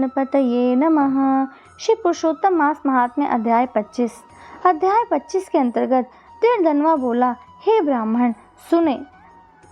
गणपतये नमः। श्री पुरुषोत्तम मास महात्म्य अध्याय 25। अध्याय 25 के अंतर्गत तीर्थधनवा बोला, हे ब्राह्मण सुने,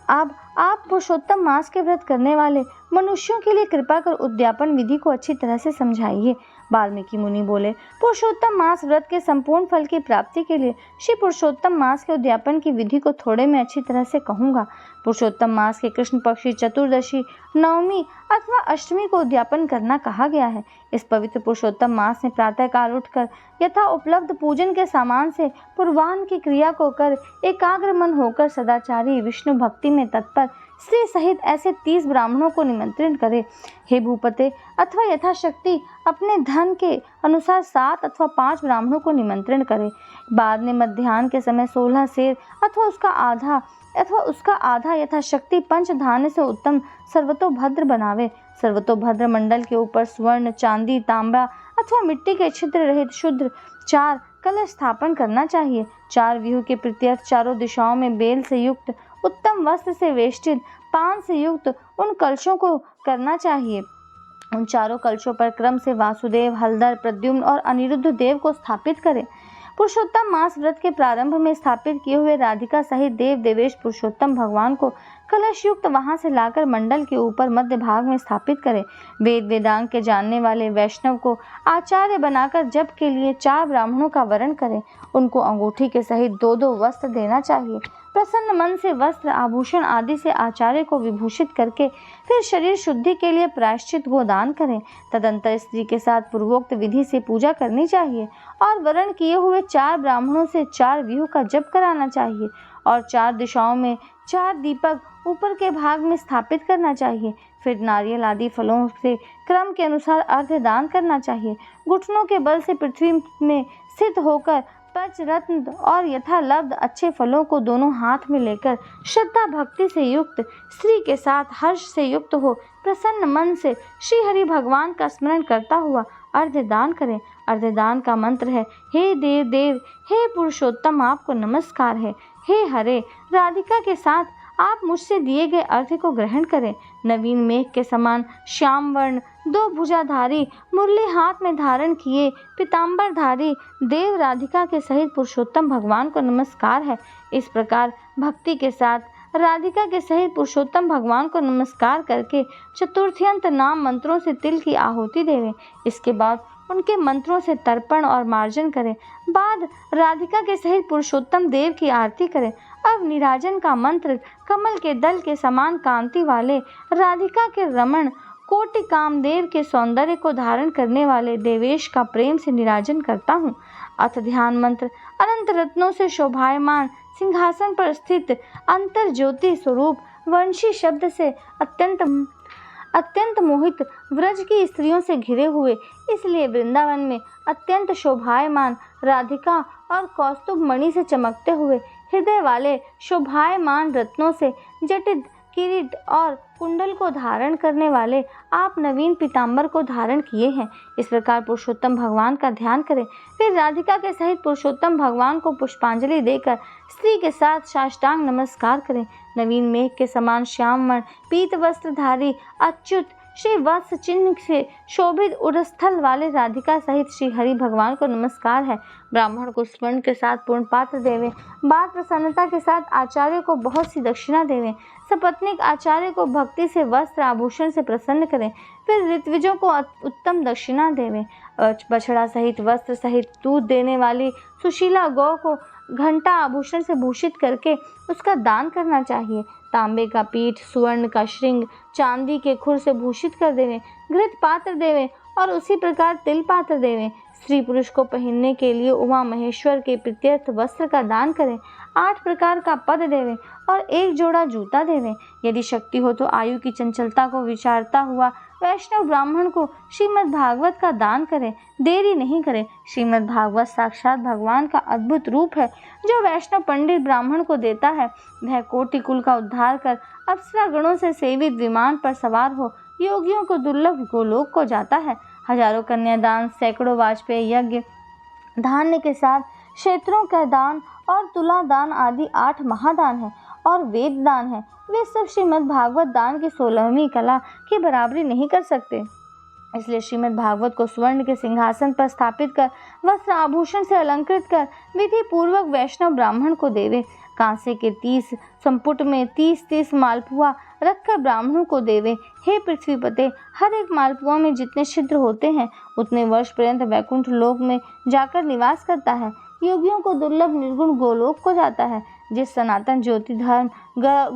अब आप पुरुषोत्तम मास के व्रत करने वाले मनुष्यों के लिए कृपा कर उद्यापन विधि को अच्छी तरह से समझाइए। वाल्मीकि मुनि बोले, पुरुषोत्तम मास व्रत के संपूर्ण फल की प्राप्ति के लिए श्री पुरुषोत्तम मास के उद्यापन की विधि को थोड़े में अच्छी तरह से कहूँगा। पुरुषोत्तम मास के कृष्ण पक्षी चतुर्दशी, नवमी अथवा अष्टमी को उद्यापन करना कहा गया है। इस पवित्र पुरुषोत्तम मास में प्रातः काल उठकर यथा उपलब्ध पूजन के सामान से पूर्वाह्न की क्रिया को कर एकाग्र मन होकर सदाचारी विष्णु भक्ति में तत्पर स्त्री सहित ऐसे 30 ब्राह्मणों को निमंत्रण करे। हे भूपते, अथवा यथाशक्ति अपने धन के अनुसार 7 अथवा 5 ब्राह्मणों को निमंत्रण करे। बाद में मध्याह्न के समय 16 सेर अथवा उसका आधा यथाशक्ति पंचधान्य से उत्तम सर्वतोभद्र बनावे। सर्वतोभद्र मंडल के ऊपर स्वर्ण, चांदी, तांबा अथवा मिट्टी के छिद्र रहित शुद्ध 4 कलश स्थापन करना चाहिए। 4 व्यूह के प्रत्यर्थ चारों दिशाओं में बेल से युक्त उत्तम वस्त्र से वेष्टित पान से युक्त उन कलशों को करना चाहिए। उन चारों कलशों पर क्रम से वासुदेव, हलधर, प्रद्युम्न और अनिरुद्ध देव को स्थापित करें। पुरुषोत्तम मास व्रत के प्रारंभ में स्थापित किए हुए राधिका सहित देव देवेश पुरुषोत्तम भगवान को कलश युक्त वहां से लाकर मंडल के ऊपर मध्य भाग में स्थापित करें। वेद वेदांग के जानने वाले वैष्णव को आचार्य बनाकर जप के लिए 4 ब्राह्मणों का वरण करें। उनको अंगूठी के सहित 2-2 वस्त्र देना चाहिए। प्रसन्न मन से वस्त्र, आभूषण आदि से आचार्य को विभूषित करके फिर शरीर शुद्धि के लिए प्रायश्चित गोदान करें। तदंतर स्त्री के साथ पूर्वोक्त विधि से पूजा करनी चाहिए और वरण किए हुए 4 ब्राह्मणों से 4 व्यूह का जप कराना चाहिए और 4 दिशाओं में 4 दीपक ऊपर के भाग में स्थापित करना चाहिए। फिर नारियल आदि फलों से क्रम के अनुसार अर्घ्य दान करना चाहिए। घुटनों के बल से पृथ्वी में स्थित होकर पंच रत्न और यथालब्ध अच्छे फलों को दोनों हाथ में लेकर श्रद्धा भक्ति से युक्त स्त्री के साथ हर्ष से युक्त हो प्रसन्न मन से श्री हरि भगवान का स्मरण करता हुआ अर्घ्य दान करें। अर्घ्य दान का मंत्र है, हे देव देव, हे पुरुषोत्तम, आपको नमस्कार है। हे हरे, राधिका के साथ आप मुझसे दिए गए अर्घ्य को ग्रहण करें। नवीन मेघ के समान श्याम वर्ण 2 भुजाधारी मुरली हाथ में धारण किए पीताम्बरधारी देव राधिका के सहित पुरुषोत्तम भगवान को नमस्कार है। इस प्रकार भक्ति के साथ राधिका के सहित पुरुषोत्तम भगवान को नमस्कार करके चतुर्थ्यंत नाम मंत्रों से तिल की आहुति देवें। इसके बाद उनके मंत्रों से तर्पण और मार्जन करें। बाद राधिका के सहित पुरुषोत्तम देव की आरती करें। अब निराजन का मंत्र, कमल के दल के समान कांति वाले राधिका के रमण कोटि कामदेव के सौंदर्य को धारण करने वाले देवेश का प्रेम से निराजन करता हूँ। अथ ध्यान मंत्र, अनंत रत्नों से शोभायमान सिंहासन पर स्थित अंतर ज्योति स्वरूप वंशी शब्द से अत्यंत मोहित व्रज की स्त्रियों से घिरे हुए, इसलिए वृंदावन में अत्यंत शोभायमान राधिका और कौस्तुभ मणि से चमकते हुए हृदय वाले शोभायमान रत्नों से जटित किरीट और कुंडल को धारण करने वाले आप नवीन पीताम्बर को धारण किए हैं। इस प्रकार पुरुषोत्तम भगवान का ध्यान करें। फिर राधिका के सहित पुरुषोत्तम भगवान को पुष्पांजलि देकर स्त्री के साथ साष्टांग नमस्कार करें। नवीन मेघ के समान श्यामवर्ण पीत वस्त्रधारी अच्युत श्री वत्स चिन्ह से शोभित उरस्थल वाले राधिका सहित श्री हरि भगवान को नमस्कार है। ब्राह्मण को स्वर्ण के साथ पूर्ण पात्र देवें। बाद प्रसन्नता के साथ आचार्य को बहुत सी दक्षिणा देवें। सपत्नीक आचार्य को भक्ति से वस्त्र आभूषण से प्रसन्न करें। फिर ऋत्विजों को उत्तम दक्षिणा देवें। बछड़ा सहित वस्त्र सहित दूध देने वाली सुशीला गौ को घंटा आभूषण से भूषित करके उसका दान करना चाहिए। तांबे का पीठ, सुवर्ण का श्रृंग, चांदी के खुर से भूषित कर देवें। घृत पात्र देवें और उसी प्रकार तिल पात्र देवें। स्त्री पुरुष को पहनने के लिए उमा महेश्वर के प्रत्यर्थ वस्त्र का दान करें। 8 प्रकार का पद देवें और 1 जोड़ा जूता देवें। यदि शक्ति हो तो आयु की चंचलता को विचारता हुआ वैष्णव ब्राह्मण को श्रीमद् भागवत का दान करें। देरी नहीं करें। श्रीमद् भागवत साक्षात भगवान का अद्भुत रूप है। जो वैष्णव पंडित ब्राह्मण को देता है वह कोटि कुल का उद्धार कर अप्सरा गणों से सेवित विमान पर सवार हो योगियों को दुर्लभ गोलोक को जाता है। हजारों कन्यादान, सैकड़ों वाजपेयी यज्ञ, धान्य के साथ क्षेत्रों का दान और तुला दान आदि 8 महादान है और वेद दान है। वे सब श्रीमद् भागवत दान की 16वीं कला की बराबरी नहीं कर सकते। इसलिए श्रीमद् भागवत को स्वर्ण के सिंहासन पर स्थापित कर वस्त्र आभूषण से अलंकृत कर विधि पूर्वक वैष्णव ब्राह्मण को देवे। कांसे के 30 संपुट में 30 मालपुआ रखकर ब्राह्मणों को देवे। हे पृथ्वीपते, हर एक मालपुआ में जितने छिद्र होते हैं उतने वर्ष पर्यंत वैकुंठ लोक में जाकर निवास करता है। योगियों को दुर्लभ निर्गुण गोलोक को जाता है। जिस सनातन ज्योति धर्म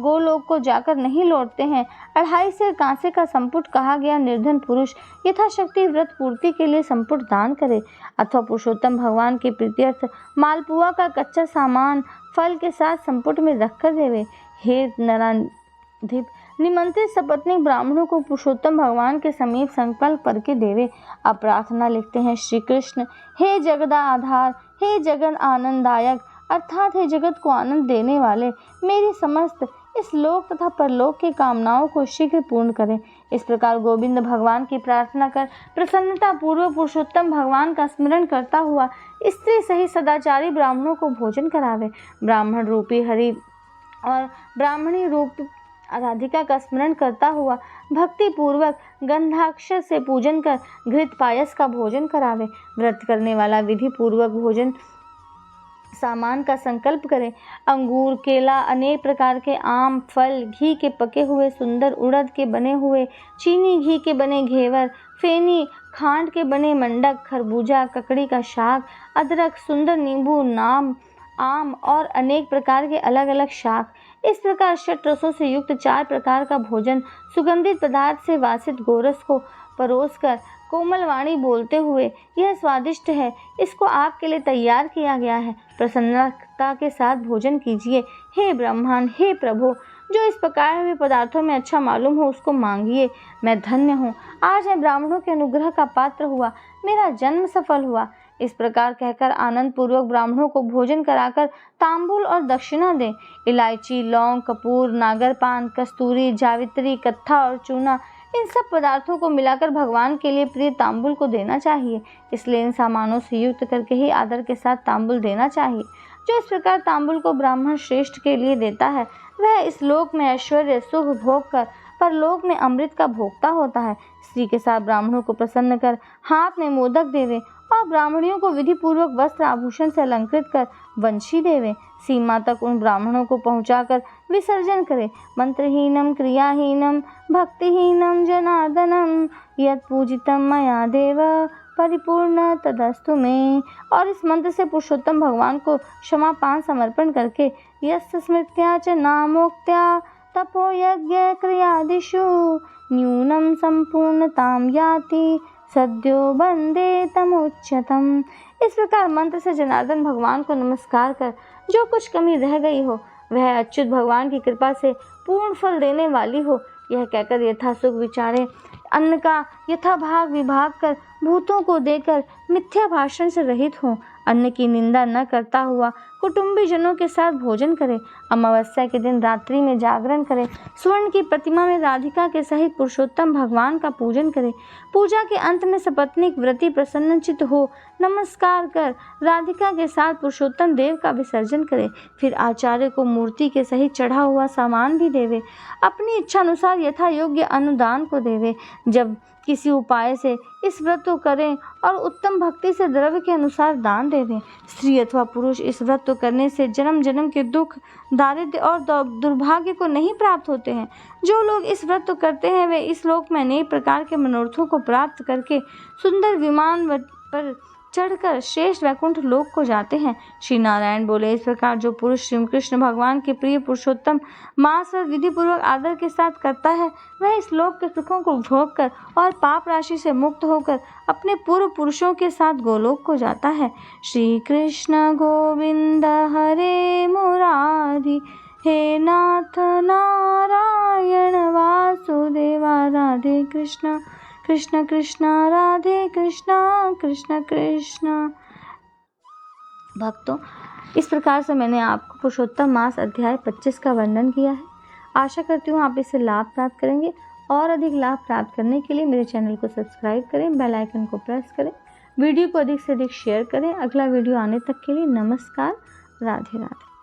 गोलोक को जाकर नहीं लौटते हैं। 2.5 सेर कांसे का संपुट कहा गया निर्धन पुरुष यथाशक्ति व्रत पूर्ति के लिए संपुट दान करे, अथवा पुरुषोत्तम भगवान के प्रीत्यर्थ मालपुआ का कच्चा सामान फल के साथ संपुट में रखकर देवे। हे नराधिप, निमंत्रित सपत्नीक ब्राह्मणों को पुरुषोत्तम भगवान के समीप संकल्प करके देवे। अब प्रार्थना लिखते हैं श्री कृष्ण। हे जगदा आधार, हे जगत आनंददायक, अर्थात हे जगत को आनंद देने वाले, मेरी समस्त इस लोक तथा परलोक की कामनाओं को शीघ्र पूर्ण करें। इस प्रकार गोविंद भगवान की प्रार्थना कर प्रसन्नता पूर्वक पुरुषोत्तम भगवान का स्मरण करता हुआ स्त्री सहित सदाचारी ब्राह्मणों को भोजन करावे। ब्राह्मण रूपी हरि और ब्राह्मणी रूप राधिका का स्मरण करता हुआ भक्ति पूर्वक गंधाक्षर से पूजन कर घृत पायस का भोजन करावे। व्रत करने वाला विधि पूर्वक भोजन सामान का संकल्प करें। अंगूर, केला, अनेक प्रकार के आम, फल, घी के पके हुए सुंदर उड़द के बने हुए, चीनी घी के बने घेवर, फेनी, खांड के बने मंडक, खरबूजा, ककड़ी का शाक, अदरक, सुंदर नींबू, नाम, आम और अनेक प्रकार के अलग अलग शाक। इस प्रकार षट रसों से युक्त 4 प्रकार का भोजन सुगंधित पदार्थ से वासित गोरस को परोसकर कोमल वाणी बोलते हुए, यह स्वादिष्ट है, इसको आपके लिए तैयार किया गया है, प्रसन्नता के साथ भोजन कीजिए। हे ब्रह्मांड, हे प्रभु, जो इस पकाए हुए पदार्थों में अच्छा मालूम हो उसको मांगिए। मैं धन्य हूँ, आज मैं ब्राह्मणों के अनुग्रह का पात्र हुआ, मेरा जन्म सफल हुआ। इस प्रकार कहकर आनंद पूर्वक ब्राह्मणों को भोजन कराकर तांबूल और दक्षिणा दें। इलायची, लौंग, कपूर, नागरपान, कस्तूरी, जावित्री, कत्था और चूना, इन सब पदार्थों को मिलाकर भगवान के लिए प्रिय तांबुल को देना चाहिए। इसलिए इन सामानों से युक्त करके ही आदर के साथ तांबुल देना चाहिए। जो इस प्रकार तांबुल को ब्राह्मण श्रेष्ठ के लिए देता है वह इस लोक में ऐश्वर्य सुख भोग कर परलोक में अमृत का भोक्ता होता है। स्त्री के साथ ब्राह्मणों को प्रसन्न कर हाथ में मोदक देवे और ब्राह्मणियों को विधि पूर्वक वस्त्र आभूषण से अलंकृत कर वंशी देवे। सीमा तक उन ब्राह्मणों को पहुंचाकर विसर्जन करे। मंत्रहीनम क्रियाहीनम भक्तिहीनम जनार्दनम यत् पूजितम मया देव परिपूर्ण तदस्तु में। और इस मंत्र से पुरुषोत्तम भगवान को क्षमापान समर्पण करके यस्य स्मृत्या च नामोक्त्या तपो यज्ञ क्रियादिषु न्यूनम संपूर्णताम याति सद्यो वंदे तमुच्यतम। इस प्रकार मंत्र से जनार्दन भगवान को नमस्कार कर जो कुछ कमी रह गई हो वह अच्युत भगवान की कृपा से पूर्ण फल देने वाली हो, यह कहकर यथा सुख विचारे अन्न का यथा भाग विभाग कर भूतों को देकर मिथ्या भाषण से रहित हो। अन्न की निंदा न करता हुआ कुटुंबी जनों के साथ भोजन करे। अमावस्या के दिन रात्रि में जागरण करे। स्वर्ण की प्रतिमा में राधिका के सहित पुरुषोत्तम भगवान का पूजन करे। पूजा के अंत में सपत्नीक व्रती प्रसन्नचित्त हो नमस्कार कर राधिका के साथ पुरुषोत्तम देव का विसर्जन करे। फिर आचार्य को मूर्ति के सहित चढ़ा हुआ सामान भी देवे। अपनी इच्छा अनुसार यथा योग्य अनुदान को देवे। जब किसी उपाय से इस व्रत को करें और उत्तम भक्ति से द्रव्य के अनुसार दान दे दें। स्त्री अथवा पुरुष इस व्रत को करने से जन्म जन्म के दुख, दारिद्र्य और दुर्भाग्य को नहीं प्राप्त होते हैं। जो लोग इस व्रत को करते हैं वे इस लोक में अनेक प्रकार के मनोरथों को प्राप्त करके सुंदर विमान पर चढ़कर श्रेष्ठ वैकुंठ लोक को जाते हैं। श्री नारायण बोले, इस प्रकार जो पुरुष श्री कृष्ण भगवान के प्रिय पुरुषोत्तम मास और विधि पूर्वक आदर के साथ करता है वह इस लोक के सुखों को भोग कर और पाप राशि से मुक्त होकर अपने पूर्व पुरुषों के साथ गोलोक को जाता है। श्री कृष्ण गोविंद हरे मुरारी, हे नाथ नारायण वासुदेवा, राधे कृष्ण कृष्ण कृष्ण राधे कृष्ण कृष्ण कृष्ण। भक्तों, इस प्रकार से मैंने आपको पुरुषोत्तम मास अध्याय 25 का वर्णन किया है। आशा करती हूँ आप इससे लाभ प्राप्त करेंगे। और अधिक लाभ प्राप्त करने के लिए मेरे चैनल को सब्सक्राइब करें, बेल आइकन को प्रेस करें, वीडियो को अधिक से अधिक शेयर करें। अगला वीडियो आने तक के लिए नमस्कार, राधे राधे।